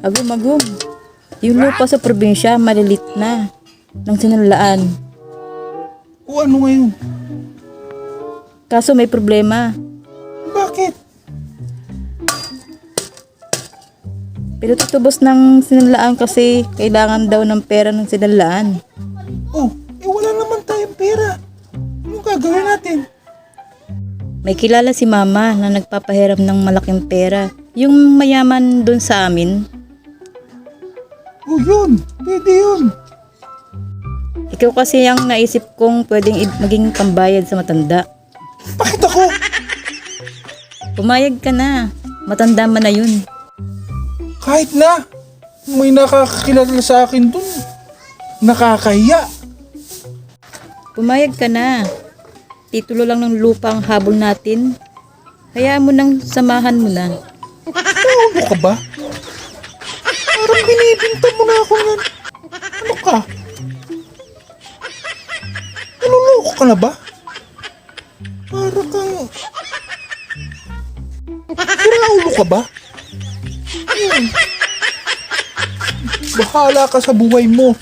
Agum-agum. Yung lupa sa probinsya, malilit na. Nang sinunlaan. O ano ngayon? Kaso may problema. Bakit? Pero tutubos ng sinunlaan kasi kailangan daw ng pera ng sinunlaan. Oh, wala naman tayong pera. Anong gagawin natin? May kilala si mama na nagpapahiram ng malaking pera. Yung mayaman doon sa amin. Oh, yun. Pwede yun. Ikaw kasi ang naisip kong pwedeng maging pambayad sa matanda. Bakit ako? Pumayag ka na. Matanda man na yun. Kahit na. May nakakakilala sa akin dun. Nakakahiya. Pumayag ka na. Titulo lang ng lupa ang habol natin. Hayaan mo nang samahan mo na. Ano ka ba? Parang binibinta mo na ako yan. Ano ka? Naluloko ka na ba? Para kang... Siraulo ka ba? Bahala ka sa buhay mo.